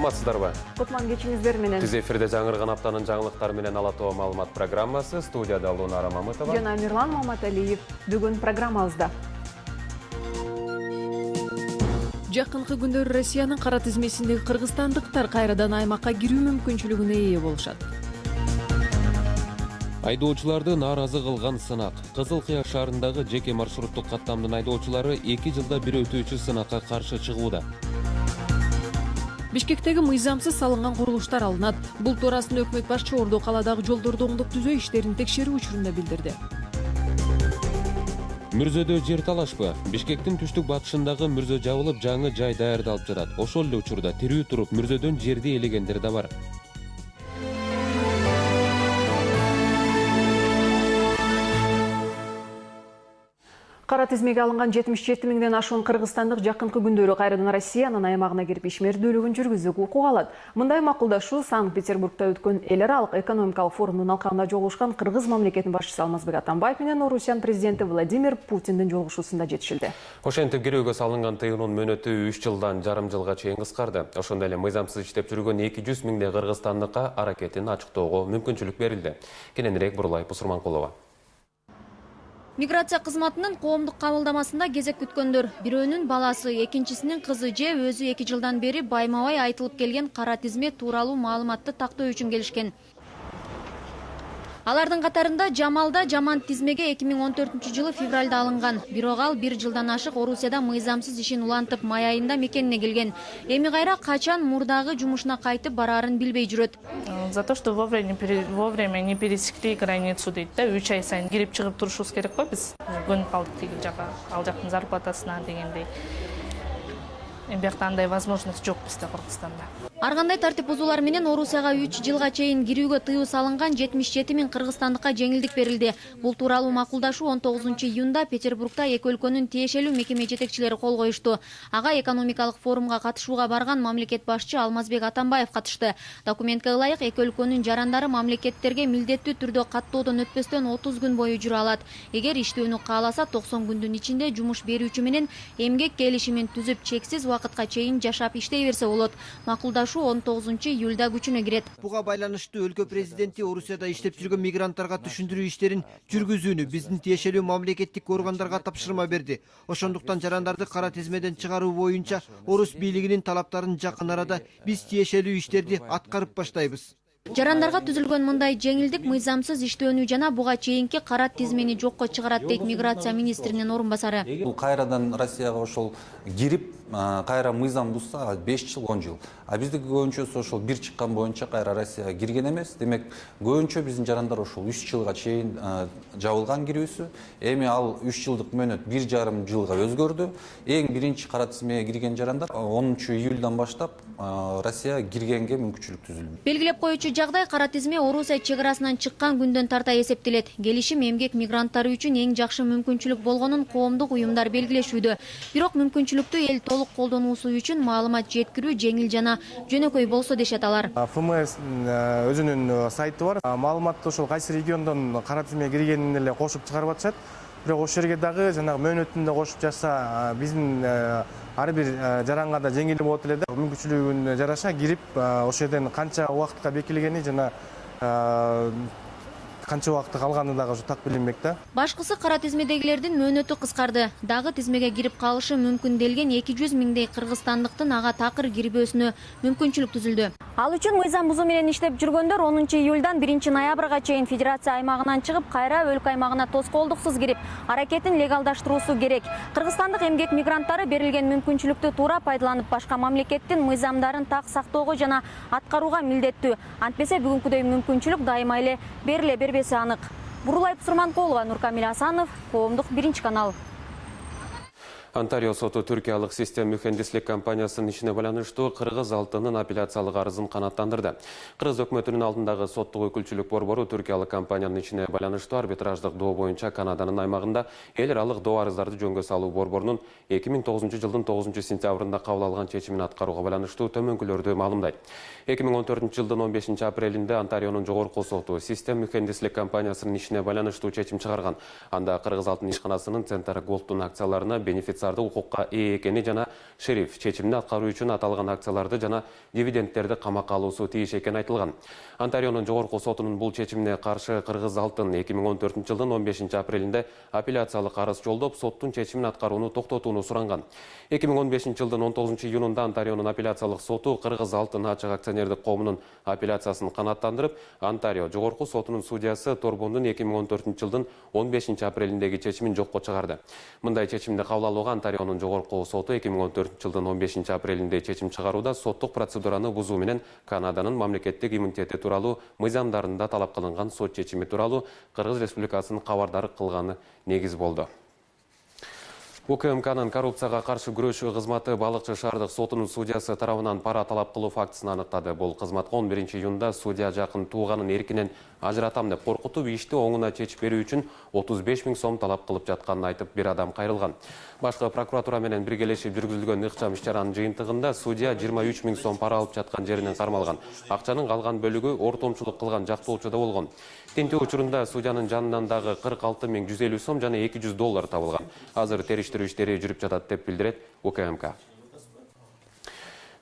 Саламатсыздарбы? Кутман кечиңиздер менен. Биз эфирде жаңырган аптанын жаңылыктары менен ала тоо маалымат программасы. Студияда Лунара Мамытова жана Мирлан Маматалиев. Бүгүн программабызда. Жакынкы күндөр Россиянын кара тизмесиндеги кыргызстандыктар кайрадан аймакка кирүү мүмкүнчүлүгүнө ээ болушат. Айдоочуларды нааразы кылган сынак. Кызыл Кыя шаарындагы жеке маршруттук каттамдын айдоочулары 2 жылда бир өтүүчү сынакка каршы чыгууда. Бишкектеги мыйзамсыз салынган курулуштар алынат. Бул туурасында өкмөт башчы Ордо калаадагы жолдорду оңдоп түзөө иштерин текшерүү учурунда билдирди. Мүрзөдө жер талашпы? Бишкектин түштүк батышындагы мүрзө жабылып, жаңы жай даярдалып жатат. Ошол эле учурда тирүү туруп мүрзөдөн жерди ээлегендер да бар. Кара тизмеге алынган 77 миңден ашуун кыргызстандык жакынкы күндөрү кайрадан Россиянын аймагына кирип ишмердүүлүгүн жүргүзүүгө укук алат. Мындай макулдашуу Санкт-Петербургда өткөн эл аралык экономикалык форумдун алкагында жолугушкан Кыргыз мамлекетинин башчысы Алмазбек Атамбаев менен Орусиянын президенти Владимир Путиндин жолугушуусунда жетишилди. Ошентип кирүүгө салынган тыюунун мөөнөтү 3 жылдан жарым жылга чейин кыскарды. Ошондой эле мыйзамсыз иштеп жүргөн 200 миңдей кыргызстандыкка аракетин ачыктоого мүмкүнчүлүк берилди. Кененирээк Бурулай Пусурманкулова. Миграция кызматынын коомдук кабылдамасында кезек күткөндөр. Бирөөнүн баласы, экинчисинин кызы же өзү 2 жылдан бери байма-бай айтылып келген кара тизме тууралуу маалыматты тактоо үчүн келишкен. Алардын катарында Жамалда жаман тизмеге 2014 жылы февралда алынган. Бирок ал 1 жылдан ашык Орусияда мыйзамсыз ишин улантып, май айында мекенине келген. Эми кайра качан мурдагы жумушуна кайтып бараарын билбей жүрөт. За то, что вовремя не пересекли границу дейт да, 3 ай сайын кирип чыгып турушубуз керек го биз. Көнүп калдык тиги жака, ал жактын зарплатасына дегендей. Биякта андай возможность жок бизде Кыргызстанда. Ар кандай тартип бузуулар менен Орусияга 3 жылга чейин кирүүгө тыюу салынган 77 миң кыргызстандыкка жеңилдик берилди. Бул тууралуу макулдашуу 19 июнда Петербургда эки өлкөнүн тиешелүү мекеме жетекчилери кол коюшту. Ага экономикалык форумга катышууга барган мамлекет башчы Алмазбек Атамбаев катышты. Документке ылайык эки өлкөнүн жарандары мамлекеттерге милдеттүү түрдө каттоодон өтпөстөн 30 күн бою жүрө алат. Эгер иштөөнү кааласа 90 күндүн ичинде жумуш берүүчү менен эмгек келишимин түзүп чексиз убакытка чейин жашап иштей берсе болот. Макулдашуу 19 июлда күчүнө кирет. Буга байланыштуу өлкө президенти Орусияда иштеп жүргөн мигранттарга түшүндүрүү иштерин жүргүзүүнү биздин тиешелүү мамлекеттик органдарга тапшырма берди. Ошондуктан жарандарды кара тизмеден чыгаруу боюнча Орус бийлигинин талаптарын жакын арада биз тиешелүү иштерди аткарып баштайбыз. Жарандарга түзүлгөн мындай жеңилдик мыйзамсыз иштөөнү жана буга чейинки кара тизмени жокко чыгарат дейт миграция министринин орун басары. Бул кайрадан Россияга ошол кирип, кайра мыйзам бузса 5 жыл 10 жыл. А биздики көбүнчөсү ошол бир чыккан боюнча кайра Россияга кирген эмес. Демек, көбүнчө биздин жарандар ошол 3 жылга чейин жабылган кирүүсү. Эми ал 3 жылдык мөөнөт 1,5 жылга өзгөрдү. Эң биринчи кара тизмеге кирген жарандар 10 июлдан баштап Россияга киргенге мүмкүнчүлүк түзүлдү. Белгилеп коючу жагдай кара тизме Орусия чек арасынан чыккан күндөн тарта эсептелет. Келишим эмгек мигранттары үчүн эң жакшы мүмкүнчүлүк болгонун коомдук уюмдар белгилешүүдө. Бирок мүмкүнчүлүктү эл толук колдонуусу үчүн маалымат жеткирүү жеңил жана жөнөкөй болсо дешет алар. ФМС өзүнүн сайты бар. Маалыматты ошол кайсы региондон кара тизмеге киргенин эле кошуп чыгарып атышат. Бирок ошол жерге дагы жанагы мөөнөтүндө кошуп жатса, биздин ар бир жаранга да жеңил болот эле да. Мүмкүнчүлүгүнө жараша кирип, ошол жерден канча убакытка бекилгени жана канча убакытта калганы дагы так билинбек да. Башкысы кара тизмедегилердин мөөнөтү кыскарды. Дагы тизмеге кирип калышы мүмкүн делген 200 миңдей кыргызстандыктын ага такыр кирбөөсүнө мүмкүнчүлүк түзүлдү. Ал үчүн мыйзам бузуу менен иштеп жүргөндөр 10 июлдан 1 ноябрга чейин федерация аймагынан чыгып, кайра өлкө аймагына тоскоолдуксуз кирип, аракетин легалдаштыруусу керек. Кыргызстандык эмгек мигранттары берилген мүмкүнчүлүктү туура пайдаланып, башка мамлекеттин мыйзамдарын так сактоого жана аткарууга милдеттүү. Антпесе бүгүнкүдөй мүмкүнчүлүк дайыма эле бериле бербеси анык. Бурулай Пусурманкулова, Нуркамил Асанов, Коомдук 1 канал. Онтарио соту Түркиялык систем mühendislik компаниясынын ишине байланыштуу кыргыз алтынын апелляциялык арызын канааттандырды. Кыргыз өкмөтүнүн алдындагы соттук өкүлчүлүк борбору Түркиялык компаниянын ишине байланыштуу арбитраждык доо боюнча Канаданын аймагында эл аралык доо арыздарды жөнгө салуу борборунун 2009 жылдын 9 сентябрында кабыл алган чечимин аткарууга байланыштуу төмөнкүлөрдү маалымдайт. 2014 жылдын 15 апрелинде Онтарионун жогорку соту систем mühendislik компаниясынын ишине байланыштуу чечим чыгарган. Анда Кыргыз алтын ишканасынын Центр Голдтун акцияларына бенефициар швейцарды укукка ээ экени жана шериф чечимди аткаруу үчүн аталган акцияларды жана дивидендтерди камакка алуусу тийиш экени айтылган. Онтарионун жогорку сотунун бул чечимине каршы Кыргыз Алтын 2014 жылдын 15 апрелинде апелляциялык арыз жолдоп, соттун чечимин аткарууну токтотууну суранган. 2015 жылдын 19 июнунда Онтарионун апелляциялык соту Кыргыз Алтын ачык акционердик коомунун апелляциясын канааттандырып, Онтарио жогорку сотунун судьясы Торбондун 2014 жылдын 15 апрелиндеги чечимин жокко чыгарды. Мындай чечимди кабыл алууга Онтарионун жогорку соту 2014 жылдын 15 апрелинде чечим чыгарууда соттук процедураны бузуу менен Канаданын мамлекеттик иммунитети тууралуу мыйзамдарында талап кылынган сот чечими тууралуу Кыргыз Республикасынын кабардар кылганы негиз болду. УКМКнын коррупцияга каршы күрөшүү кызматы Балыкчы шаардык сотунун судьясы тарабынан пара талап кылуу фактысын аныктады. Бул кызматка 11 июнда судья жакын тууганын эркинен ажыратам деп коркутуп, ишти оңуна чечип берүү үчүн 35 000 сом талап кылып жатканын айтып, бир адам кайрылган. Башкы прокуратура менен биргелешип жүргүзүлгөн ыкчам иш-чаранын жыйынтыгында судья 23 000 сом пара алып жаткан жеринен кармалган. Акчанын калган бөлүгү ортомчулук кылган жактоочуда болгон. Тинтүү учурунда судьянын жанынан дагы 46 150 сом жана $200 табылган. Азыр териштирүү иштери жүрүп жатат деп билдирет УКМК.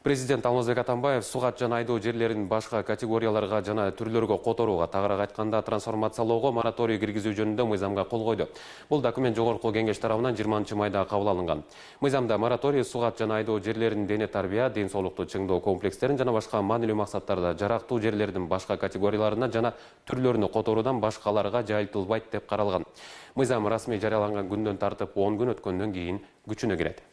Президент Алмазбек Атамбаев сугат жана айдоо жерлерин башка категорияларга жана түрлөргө которууга, тагыраак айтканда трансформациялоого мораторий киргизүү жөнүндө мыйзамга кол койду. Бул документ жогорку кеңеш тарабынан 20 майда кабыл алынган. Мыйзамда мораторий сугат жана айдоо жерлерин дене тарбия, ден соолукту чыңдоо комплекстерин жана башка маанилүү максаттарда жарактуу жерлердин башка категорияларына жана түрлөрүнө которуудан башкаларга жайылтылбайт деп каралган. Мыйзам расмий жарыяланган күндөн тартып 10 күн өткөндөн кийин күчүнө кирет.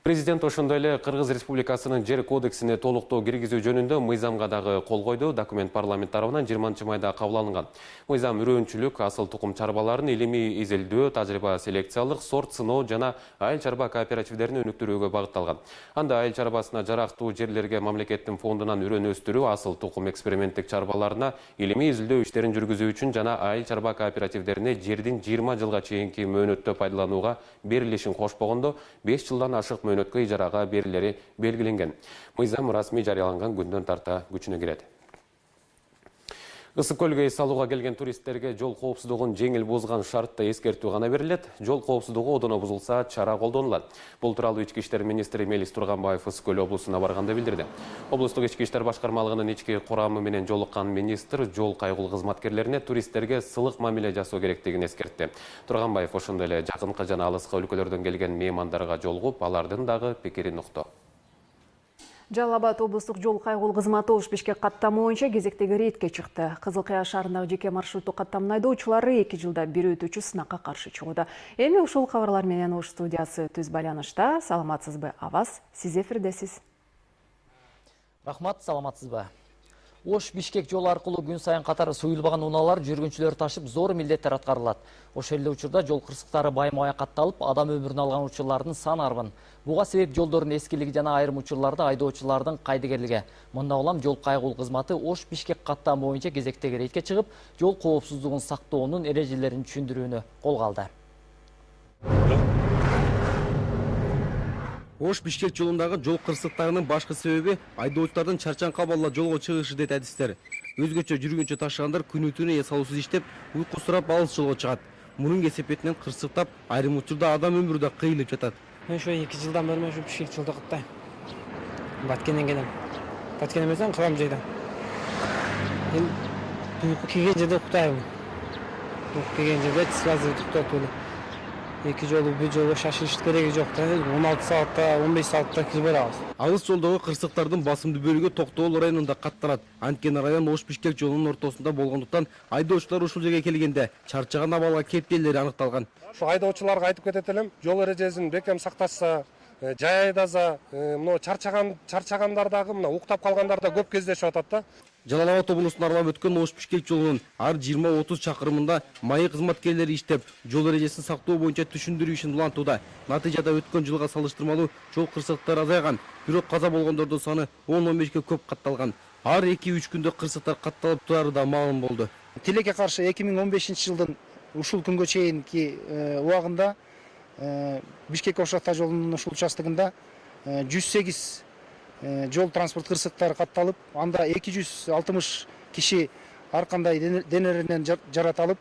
Президент ошондой эле Кыргыз Республикасынын жер кодексине толуктоо киргизүү жөнүндө мыйзамга дагы кол койду. Документ парламент тарабынан 20 майда кабыл алынган. Мыйзам үрөөнчүлүк, асыл тукум чарбаларын илимий изилдөө, тажрыйба селекциялык, сорт сыноо жана айыл чарба кооперативдерин өнүктүрүүгө багытталган. Анда айыл чарбасына жарактуу жерлерге мамлекеттин фондунан үрөөн өстүрүү, асыл тукум эксперименттик чарбаларына илимий изилдөө иштерин жүргүзүү үчүн жана айыл чарба кооперативдерине жердин 20 жылга чейинки мөөнөттө пайдаланууга берилишин кошпогондо 5 жылдан ашык мөөнөткө ижарага берилери белгиленген. Мыйзам расмий жарыяланган күндөн тарта күчүнө кирет. Ысык көлгө эс алууга келген туристтерге жол коопсуздугун жеңил бузган шартта эскертүү гана берилет. Жол коопсуздугу одоно бузулса, чара колдонулат. Бул тууралуу Ички иштер министри Мелис Турганбаев Ысык көл облусуна барганда билдирди. Облустук ички иштер башкармалыгынын ички курамы менен жолуккан министр жол кайгыл кызматкерлерине туристтерге сылык мамиле жасоо керектигин эскертти. Турганбаев ошондой эле жакынкы жана алыскы өлкөлөрдөн келген меймандарга жолугуп, алардын дагы пикирин укту. Жалал Абад облустук жол кайгыл кызматы Ош Бишкек каттамы боюнча кезектеги рейдке чыкты. Кызыл Кая шаарындагы жеке маршруттуу каттамдын айдоочулары 2 жылда бир өтүүчү сынакка каршы чыгууда. Эми ушул кабарлар менен Ош студиясы түз байланышта. Саламатсызбы, Аваз, сиз эфирдесиз. Рахмат, саламатсызбы. Ош Бишкек жолу аркылуу күн сайын катары суюлбаган унаалар жүргүнчүлөр ташып зор милдеттер аткарылат. Ошол эле учурда жол кырсыктары байма-бай катталып, адам өмүрүн алган учурлардын саны арбын. Буга себеп жолдордун эскилиги жана айрым учурларда айдоочулардын кайдыгерлиги. Мында улам жол кайгыл кызматы Ош Бишкек каттамы боюнча кезектеги рейдке чыгып, жол коопсуздугун сактоонун эрежелерин түшүндүрүүнү колго алды. Ош Бишкек жолундагы жол кырсыктарынын башкы себеби айдоочулардын чарчаң кабалла жолго чыгышы дейт адистер. Өзгөчө жүргүнчү ташыгандар күнү-түнү эс алуусуз иштеп, уйку сурап алыс жолго чыгат. Мунун кесепетинен кырсыктап, айрым учурда адам өмүрү да кыйылып жатат. Мен ошо 2 жылдан бери ошо Бишкек жолдо каттайм. Баткенден келем. Баткен эмесен Кырам жайдан. Мен уйку келген жерде уктайм. Уйку келген жерде сразу уктап эле. 2 жолу бир жолго шашылыш кереги жок. 16 саатта, 15 саатта кирип барабыз. Алыс жолдогу кырсыктардын басымдуу бөлүгү Токтоол районунда катталат. Анткени район Ош Бишкек жолунун ортосунда болгондуктан айдоочулар ушул жерге келгенде чарчаган абалга кептелleri аныкталган. Ошо айдоочуларга айтып кетет элем, жол эрежесин бекем сакташса, жай айдаса, мына чарчагандар дагы, мына уктап калгандар да көп кездешип атат да. Жалал Абад облусун аралап өткөн Ош Бишкек жолунун ар 20-30 чакырымында майы кызматкерлери иштеп, жол эрежесин сактоо боюнча түшүндүрүү ишин улантууда. Натыйжада өткөн жылга салыштырмалуу жол кырсыктары азайган, бирок каза болгондордун саны 10-15ке көп катталган. Ар 2-3 күндө кырсыктар катталып турары да маалым болду. Тилекке каршы 2015 жылдын ушул күнгө чейинки убагында Бишкек Ош Ата жолунун ушул участогунда 108 жол транспорт кырсыктары катталып, анда 260 киши ар кандай денелеринен жараталып,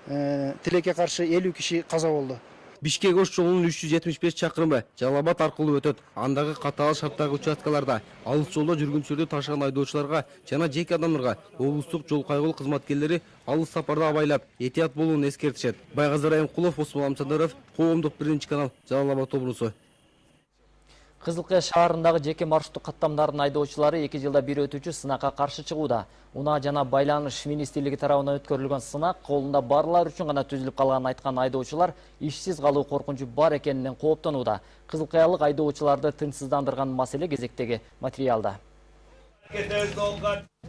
тилекке каршы 50 киши каза болду. Бишкек Ош жолунун 375 чакырымы Жалал Абад аркылуу өтөт. Андагы катаал шарттагы участкаларда алыс жолдо жүргүнчүлөрдү ташыган айдоочуларга жана жеке адамдарга облустук жол кайгылуу кызматкерлери алыс сапарда абайлап, этият болууну эскертишет. Байгазы Райымкулов, Осмон Амчадаров, Коомдук биринчи канал, Жалал Абад облусу. Кызылкая шаарындагы жеке маршруттук каттамдардын айдоочулары 2 жылда бир өтүүчү сынакка каршы чыгууда. Унаа жана байланыш министрлиги тарабынан өткөрүлгөн сынак колунда барлар үчүн гана түзүлүп калганын айткан айдоочулар ишсиз калуу коркунучу бар экенинен кооптонууда. Кызылкаялык айдоочуларды тынчсыздандырган маселе кезектеги материалда.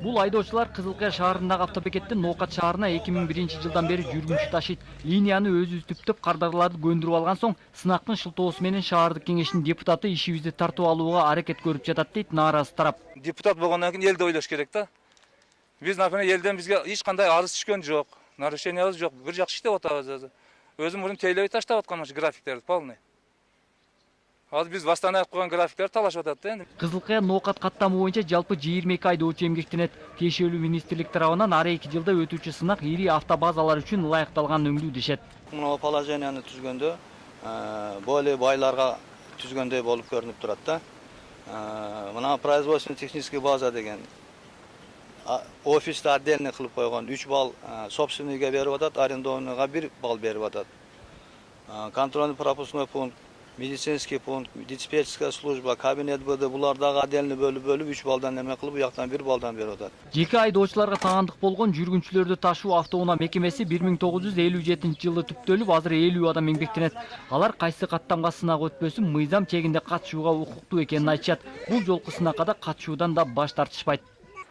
Бул айдоочулар Кызылкая шаарындагы автобекеттен Ноокат шаарына 2001 жылдан бери жүргүнчү ташыйт. Линияны өзү түптөп кардарларды көндүрүп алган соң сынактын шылтоосу менен шаардык кеңештин депутаты ишибизди тартып алууга аракет көрүп жатат дейт нааразы тарап. Депутат болгондон кийин элди ойлош керек да. Биз например элден бизге эч кандай арыз түшкөн жок, нарушениябыз жок. Бир жакшы иштеп атабыз. Өзүм мурун тейлебей таштап аткан графиктерди полный. Азыр биз бастан аяк койгон графиктер талашып атат да энди. Кызылкая Ноокат каттамы боюнча жалпы 22 айдоочу эмгектенет. Тиешелүү министрлик тарабынан ар 2 жылда өтүүчү сынак ири автобазалар үчүн ылайыкталганын өңдүү дешет. Мына положенияны түзгөндө более байларга түзгөндөй болуп көрүнүп турат да. Мына производственный технический база деген офисте отдельно кылып койгон 3 балл собственныйга берип атат, арендованныйга 1 балл берип атат. Контрольно-пропускной пункт, медицинский пункт, диспетчерская служба, кабинет БД булардагы отдельно бөлүп 3 балдан эме кылып, уяктан 1 балдан берип атат. Жеке айдоочуларга таандык болгон жүргүнчүлөрдү ташуу автоунаа мекемеси 1957 жылы түптөлүп, азыр 50 адам эмгектенет. Алар кайсы каттамга сынак өтпөсүн мыйзам чегинде катышууга укуктуу экенин айтышат. Бул жолку сынакка да катышуудан да баш тартышпайт.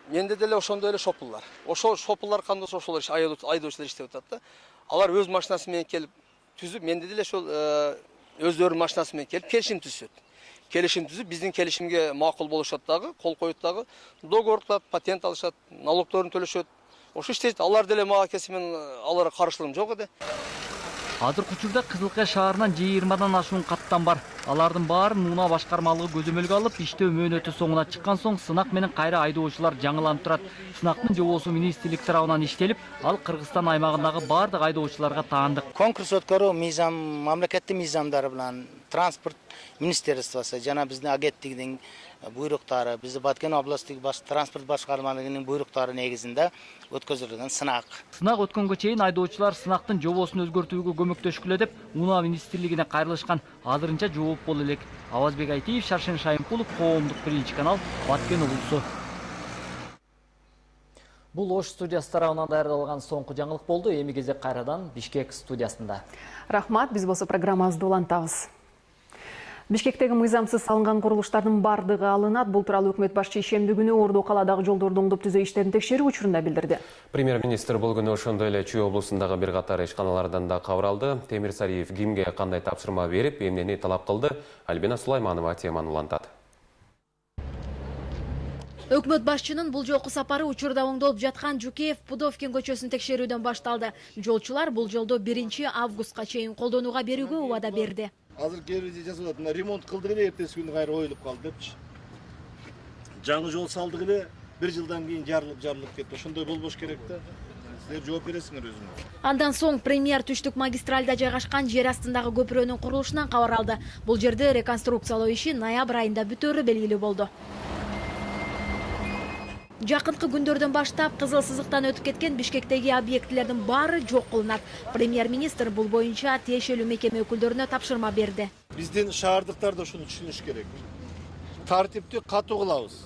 Менде деле ошондой эле шопулдар. Ошо шопулдар кандай ошолор айдоочулар иштеп атат да. Алар өз машинасы менен келип түзүп, менде деле ошол өздөрүнүн машинасы менен келип келишим түзүшөт. Келишим түзүп, биздин келишимге макул болушат дагы, кол коюп дагы, договор кылат, патент алышат, налогторун төлөшөт. Ошо иштейт. Алар деле мага кесимен аларга каршылыгым жок эди. Азыркы учурда Кызылкая шаарынан 20дан ашуун каттам бар. Алардын баарын унаа башкармалыгы көзөмөлгө алып, иштөө мөөнөтү соңуна чыккан соң сынак менен кайра айдоочулар жаңыланып турат. Сынактын жобосу министрлик тарабынан иштелип, ал Кыргызстан аймагындагы бардык айдоочуларга таандык. Конкурс өткөрүү мыйзам, мамлекеттик мыйзамдары менен транспорт министрликтери жана биздин агенттигинин буйруктары, бизди Баткен областтык транспорт башкармалыгынын буйруктары негизинде өткөзүлгөн сынак. Сынак өткөнгө чейин айдоочулар сынактын жобосун өзгөртүүгө көмөктөшкүлө деп унаа министрлигине кайрылышкан. Азырынча жооп боло элек. Авазбек Айтиев, Шаршен Шайымкулов, Коомдук биринчи канал, Баткен облусу. Бул Ош студиясы тарабынан даярдалган соңку жаңылык болду. Эми кезек кайрадан Бишкек студиясында. Рахмат, биз болсо программабызды улантабыз. Бишкектеги мыйзамсыз салынган курулуштардын бардыгы алынат. Бул тууралуу өкмөт башчы ишемби күнү Ордо калаадагы жолдорду оңдоп түзөө иштерин текшерүү учурунда билдирди. Премьер-министр бул күнү ошондой эле Чүй облусундагы бир катар ишканалардан да кабар алды. Темир Сариев кимге кандай тапшырма берип, эмнени талап кылды? Альбина Сулайманова теманы улантат. Өкмөт башчынын бул жолку сапары учурда оңдолуп жаткан Жукеев Пудовкин көчөсүн текшерүүдөн башталды. Жолчулар бул жолду 1 августка чейин колдонууга берүүгө убада берди. Азыр керизи жасап атат. Мына ремонт кылдык эле, эртеси күнү кайра оюлуп калды депчи. Жаңы жол салдык эле, 1 жылдан кийин жарылып кетти. Ошондой болбош керек да. Силер жооп бересиңер өзүңөр. Андан соң премьер түштүк магистральда жайгашкан жер астындагы көпүрөнүн курулушунан кабар алды. Бул жерде реконструкциялоо иши ноябрь айында бүтөөрү белгилүү болду. Жакынкы күндөрдөн баштап кызыл сызыктан өтүп кеткен Бишкектеги объектилердин баары жок кылынат. Премьер-министр бул боюнча тиешелүү мекеме өкүлдөрүнө тапшырма берди. Биздин шаардыктар да ушуну түшүнүш керек. Тартипти катуу кылабыз.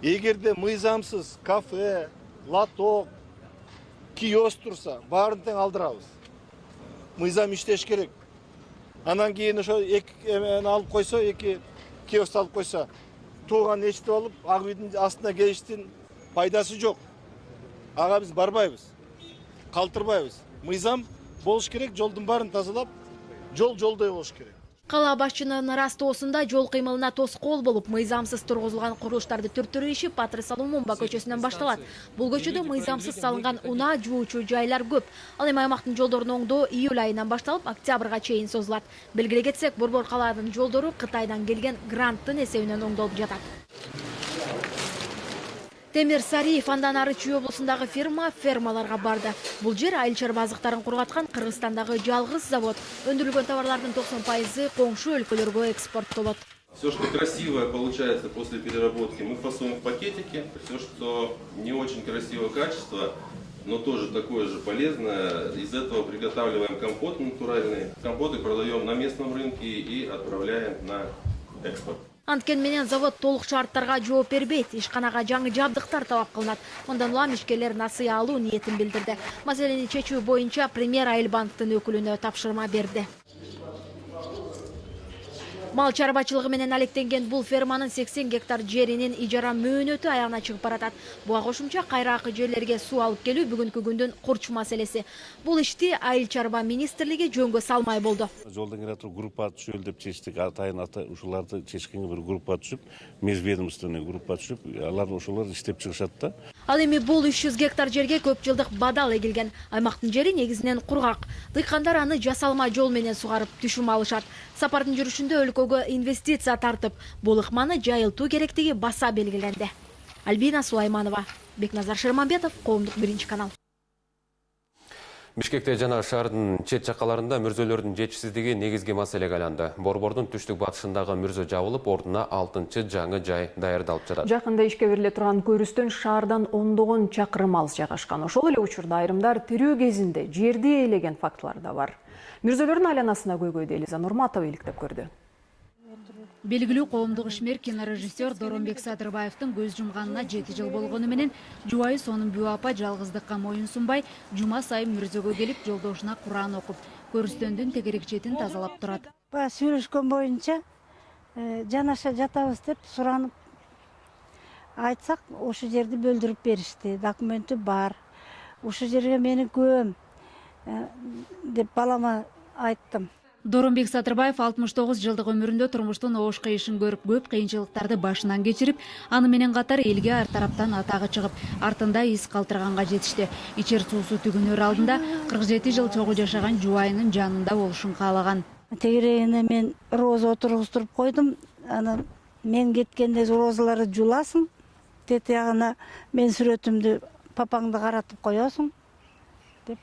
Эгерде мыйзамсыз кафе, лоток, киоск турса, баарын тең алдырабыз. Мыйзам иштеш керек. Анан кийин ошо эки алып койсо, эки киоск алып койсо, тууган эчтип алып, ак үйдүн астына келиштин пайдасы жок. Ага биз барбайбыз. Калтырбайбыз. Мыйзам болуш керек, жолдун баарын тазалап, жолдой болуш керек. Кала башчынын растоосунда жол кыймылына тоскоол болуп, мыйзамсыз тургузулган курулуштарды түрттүрүү иши Патрис Алумумба көчөсүнөн башталат. Бул көчөдө мыйзамсыз салынган унаа жуучу жайлар көп. Ал эми аймактын жолдорун оңдоо июль айынан башталып, октябрга чейин созулат. Белгилей кетсек, Борбор калаанын жолдору Кытайдан келген гранттын эсебинен оңдолуп жатат. Темир Сариев андан ары Чүй облусундагы фермаларга барды. Бул жер айыл чарба азыктарын кургаткан Кыргызстандагы жалгыз завод. Өндүрүлгөн товарлардын 90% коңшу өлкөлөргө экспорттолот. Все, что красивое получается после переработки, мы фасуем в пакетики. Все, что не очень красивого качества, но тоже такое же полезное, из этого приготавливаем компот натуральный. Компоты продаем на местном рынке и отправляем на экспорт. Анткен менен завод толук шарттарга жооп бербейт. Ишканага жаңы жабдыктар талап кылынат. Мындан улам ишкерлер насыя алуу ниетин билдирди. Маселени чечүү боюнча Премьер Айыл банктын өкүлүнө тапшырма берди. Мал чарбачылыгы менен алектенген бул ферманын 80 гектар жеринин ижара мөөнөтү аягына чыгып баратат. Буга кошумча кайракы жерлерге суу алып келүү бүгүнкү күндүн курч маселеси. Бул ишти Айыл чарба министрлиги жөнгө салмай болду. Жолдон келе туруп группа түшөлү деп чечтик. Атайын ушуларды чечкенге bir группа түшүп, межведомственный группа түшүп, алар ошолор иштеп чыгышат да. Ал эми бул 300 гектар жерге көп жылдык бадал эгилген. Аймактын жери негизинен кургак. Дыйкандар аны жасалма жол менен сугарып түшүм алышат. Сапардын жүрүшүндө өлкөгө инвестиция тартып, бул ыкманы жайылтуу керектиги баса белгиленди. Альбина Сулайманова, Бекназар Шерманбетов, Коомдук 1 канал. Бишкекте жана шаардын чет жакаларында мүрзөлөрдүн жетишсиздиги негизги маселеге айланды. Борбордун түштүк батышындагы мүрзө жабылып, ордуна 6-чы жаңы жай даярдалып жатат. Жакында ишке бериле турган көрүстөн шаардан ондогон чакырым алыс жайгашкан. Ошол эле учурда айрымдар тирүү кезинде жерди ээлеген фактылар да бар. Мүрзөлөрдүн айланасына көйгөйдү Элиза Нурматова иликтеп көрдү. Белгилүү коомдук ишмер кинорежиссер Доромбек Садырбаевдин көз жумганына 7 жыл болгону менен жубайы сонун Бүбү апа жалгыздыкка моюн сунбай, жума сайын мүрзөгө келип жолдошуна Куран окуп, көрүстөндүн тегерек четин тазалап турат. Баягы сүйлөшкөн боюнча жанаша жатабыз деп суранып айтсак, ошол жерди бөлдүрүп беришти. Документи бар. Ошол жерге мени көм деп балама айттым. Доромбек Садырбаев 69 жылдык өмүрүндө турмуштун оош кыйышын көрүп, көп кыйынчылыктарды башынан кечирип, аны менен катар элге ар тараптан атагы чыгып, артында из калтырганга жетишти. Ичер суусу түгүнөр алдында 47 жыл чогуу жашаган жубайынын жанында болушун каалаган. Тегерегине мен роза отургузтуруп койдум. Аны мен кеткенде розаларды жуласың, тетягына мен сүрөтүмдү папаңды каратып коесуң деп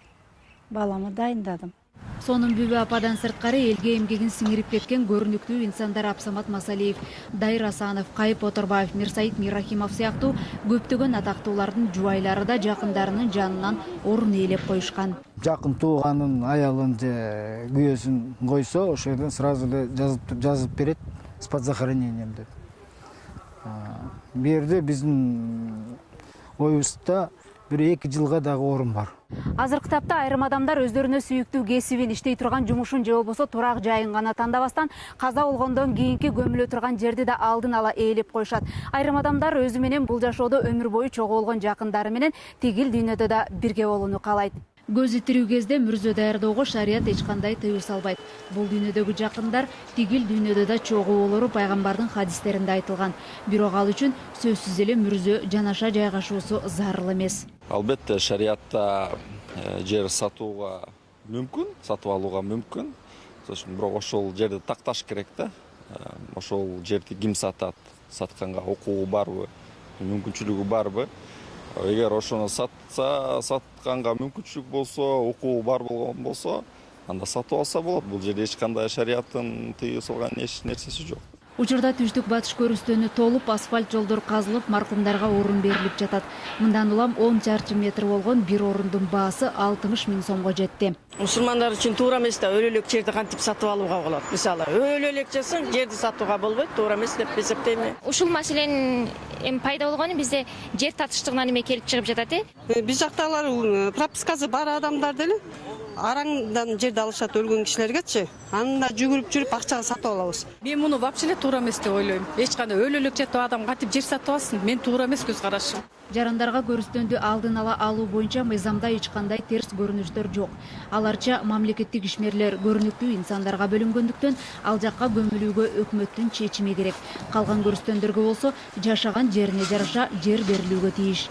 балама дайындадым. Сонун Бүбү ападан сырткары элге эмгегин сиңирип кеткен көрүнүктүү инсандар Абсамат Масалиев, Дайыр Асанов, Кайып Оторбаев, Мирсаид Мирахимов сыяктуу көптөгөн атактуулардын жубайлары да жакындарынын жанынан орун ээлеп коюшкан. Жакын тууганын аялын же күйөөсүн койсо, ошол жерден сразу эле жазып берет с подзахоронением деп. Бу жерде биздин оюбузда 1-2 жылга дагы орун бар. Азыркы тапта айрым адамдар өздөрүнө сүйүктүү кесибин, иштей турган жумушун же болбосо турак жайын гана тандабастан каза болгондон кийинки көмүлө турган жерди да алдын ала ээлеп коюшат. Айрым адамдар өзү менен бул жашоодо өмүр бою чогуу болгон жакындары менен тигил дүйнөдө да бирге болууну каалайт. Көзү тирүү кезде мүрзө даярдоого шарият эч кандай тыюу салбайт. Бул дүйнөдөгү жакындар тигил дүйнөдө да чогуу болору пайгамбардын хадистеринде айтылган. Бирок ал үчүн сөзсүз эле мүрзө жанаша жайгашуусу зарыл эмес. Албетте шариатта жер сатууга мүмкүн, сатып алууга мүмкүн. Бирок ошол жерди такташ керек да. Ошол жерди ким сатат, сатканга укугу барбы, мүмкүнчүлүгү барбы? Эгер ошону сатканга мүмкүнчүлүк болсо, укугу бар болгон болсо, анда сатып алса болот. Бул жерде эч кандай шариаттын тыюу салган эч нерсеси жок. Учурда түштүк батыш көрүстөнү толуп, асфальт жолдор казылып, маркумдарга орун берилип жатат. Мындан улам 10 чарчы метр болгон бир орундун баасы 60 000 сомго жетти. Мусулмандар үчүн туура эмес да, өлө элек жерди кантип сатып алууга болот? Мисалы, өлө элек жасаң, жерди сатууга болбойт, туура эмес деп эсептейм. Ушул маселенин пайда болгону бизде жер татыштыгынан эме келип чыгып жатат, Биз жактагылар пропискасы бар адамдар деле араңдан жерди алышат өлгөн кишилергечи. Анда жүгүрүп жүрүп акчага сатып алабыз. Мен муну вообще эле туура эмес деп ойлойм. Эч кандай өлө элек жатып адам кантип жер сатып алсын? Мен туура эмес көз карашым. Жарандарга көрүстөндү алдын ала алуу боюнча мыйзамда эч кандай терс көрүнүштөр жок. Аларча мамлекеттик ишмерлер көрүнүктүү инсандарга бөлүнгөндүктөн ал жакка көмүлүүгө өкмөттүн чечими керек. Калган көрүстөндөргө болсо жашаган жерине жараша жер берилүүгө тийиш.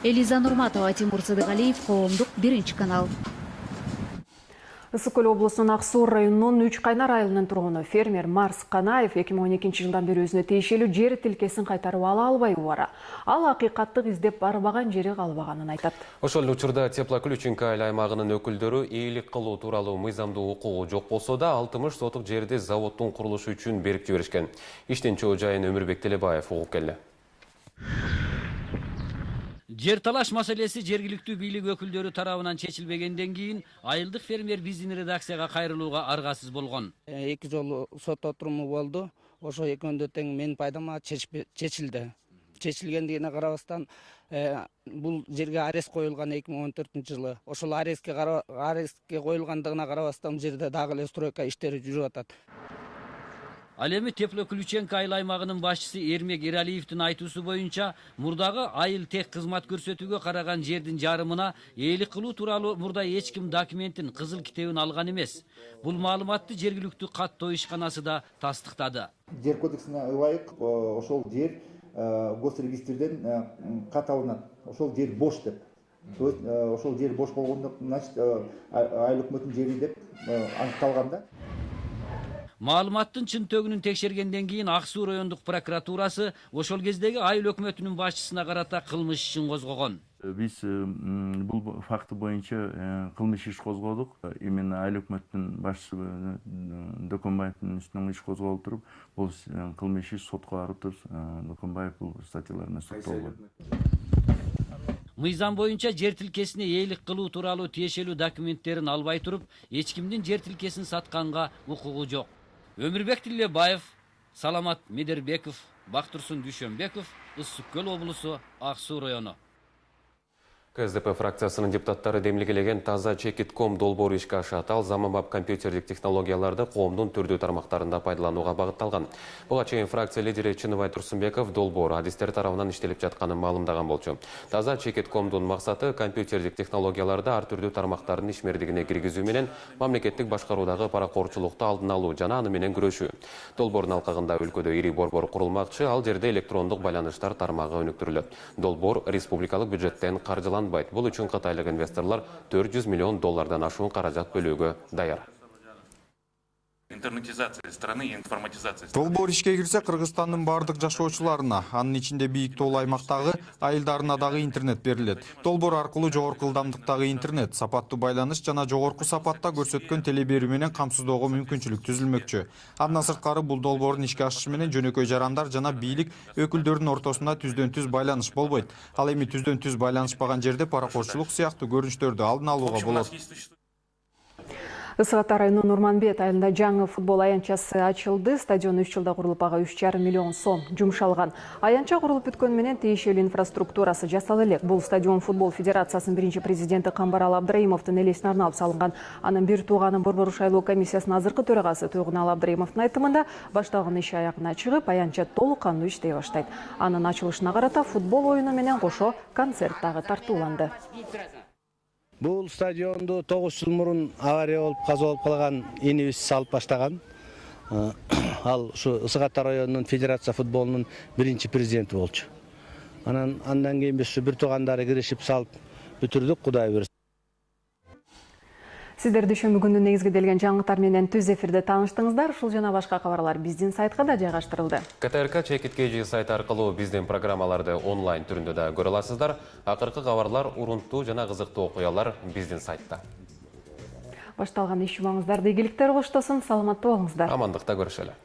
Элиза Нурматова, Тимур Сыдыгалиев, Коомдук 1 канал. Ысык көл облусунун Ак Суу районунун 3 Кайнар айылынын тургуну фермер Марс Канаев 2012 жылдан бери өзүнө тиешелүү жер тилкесин кайтарып ала албай убара. Ал акыйкаттык издеп барбаган жери калбаганын айтат. Ошол учурда Теплоключенко айыл аймагынын өкүлдөрү ээлик кылуу тууралуу мыйзамдуу укугу жок болсо да 60 сотук жерди заводдун курулушу үчүн берип жиберишкен. Иштин чоо жайын Өмүрбек Телебаев угуп келди. Жер талаш маселеси жергиликтүү бийлик өкүлдөрү тарабынан чечилбегенден кийин айылдык фермер биздин редакцияга кайрылууга аргасыз болгон. 2 жолу сот отуруму болду. Ошо экөөндө тең менин пайдама чечилди. Чечилгендигине карабастан бул жерге арест коюлган 2014-жылы. Ошол арестке коюлгандыгына карабастан жерде дагы эле стройка иштери жүрүп атат. Ал эми Теплоключенко айыл аймагынын башчысы Эрмек Эралиевдин айтуусу боюнча, мурдагы айыл тех кызмат көрсөтүүгө караган жердин жарымына ээлик кылуу тууралуу мурда эч ким документин, кызыл китебин алган эмес. Бул маалыматты жергиликтүү каттоо ишканасы да тастыктады. Жер кодексине ылайык ошол жер госрегистрден кат алынат. Ошол жер бош деп. То есть ошол жер бош болгондо, значит, айыл өкмөттүн жери деп аныкталган да. Маалыматтын чын-төгүнүн текшергенден кийин Ак Суу райондук прокуратурасы ошол кездеги айыл өкмөтүнүн башчысына карата кылмыш ишин козгогон. Биз бул факты боюнча кылмыш иш козгодук. Именно айыл өкмөттүн башчысы Доконбаевдин үстүнөн иш козголуп туруп, бул кылмыш иш сотко барып, Доконбаев бул статьяларына соттолгон. Мыйзам боюнча жер тилкесине ээлик кылуу тууралуу тиешелүү документтерин албай туруп, эч кимдин жер тилкесин сатканга укугу жок. Өмүрбек Телебаев, Саламат Медербеков, Бактурсун Дүйшөнбеков, Ысык көл облусу, Ак Суу району. КСДП фракциясынын депутаттары демилгелеген таза чекит.ком долбоору ишке ашат. Ал заманбап компьютердик технологияларды коомдун түрдүү тармактарында пайдаланууга багытталган. Буга чейин фракция лидери Чыныбай Турсунбеков долбоор адистер тарабынан иштелип жатканын маалымдаган болчу. Таза чекит.комдун максаты компьютердик технологияларды ар түрдүү тармактардын ишмердигине киргизүү менен мамлекеттик башкаруудагы паракорчулукту алдын алуу жана аны менен күрөшүү. Долбоордун алкагында өлкөдө ири борбор курулмакчы, ал жерде электрондук байланыштар тармагы өнүктүрүлөт. Долбоор республикалык бюджеттен каржыланбайт. Бул үчүн кытайлык инвесторлор $400 миллион ашуун каражат бөлүүгө даяр. Интернетизация страны и информатизация. Долбоор ишке кирсе Кыргызстандын бардык жашоочуларына, анын ичинде бийик тоол аймактагы айылдарына дагы интернет берилет. Долбоор аркылуу жогорку ылдамдыктагы интернет, сапаттуу байланыш жана жогорку сапатта көрсөткөн теле берүү менен камсыздоого мүмкүнчүлүк түзүлмөкчү. Андан сырткары бул долбоордун ишке ашышы менен жөнөкөй жарандар жана бийлик өкүлдөрүнүн ортосунда түздөн-түз байланыш болбойт. Ал эми түздөн-түз байланышпаган жерде паракорчулук сыяктуу көрүнүштөрдү алдын алууга болот. Ысык Ата районунун Нурманбет айылында жаңы футбол аянтчасы ачылды. Стадион 3 жылда курулуп, ага 3,5 миллион сом жумшалган. Аянтча курулуп бүткөн менен тиешелүү инфраструктурасы жасала элек. Бул стадион футбол федерациясынын биринчи президенти Камбарал Абдрайымовдун элесине арналып салынган. Анын бир тууганын борбор шайлоо комиссиясынын азыркы төрагасы Туйгунал Абдрайымовдун айтымында башталган иш аягына чыгып, аянтча толук кандуу иштей баштайт. Анын ачылышына карата футбол оюну менен кошо концерт дагы тартууланды. Бул стадионду 9 жыл мурун авария болуп, каза болуп калган инибиз салып баштаган. Ал ушу Ысык Ата районунун федерация футболунун биринчи президенти болчу. Андан кийин биз бир туугандары киришип салып бүтүрдүк, Кудай буйрса. Сиздер дүйшөмбү күндүн негизгиделген жаңылыктар менен түз эфирде тааныштыңыздар. Ушул жана башка кабарлар биздин сайтка да жайгаштырылды. КТРК Чекит.kg сайт аркылуу биздин программаларды онлайн түрүндө да көрө аласыздар. Акыркы кабарлар, урунттуу жана кызыктуу окуялар биздин сайтта. Башталган иш жумаңыздарда ийгиликтер коштосун, саламаттуу болуңуздар. Амандыкта көрүшөлү.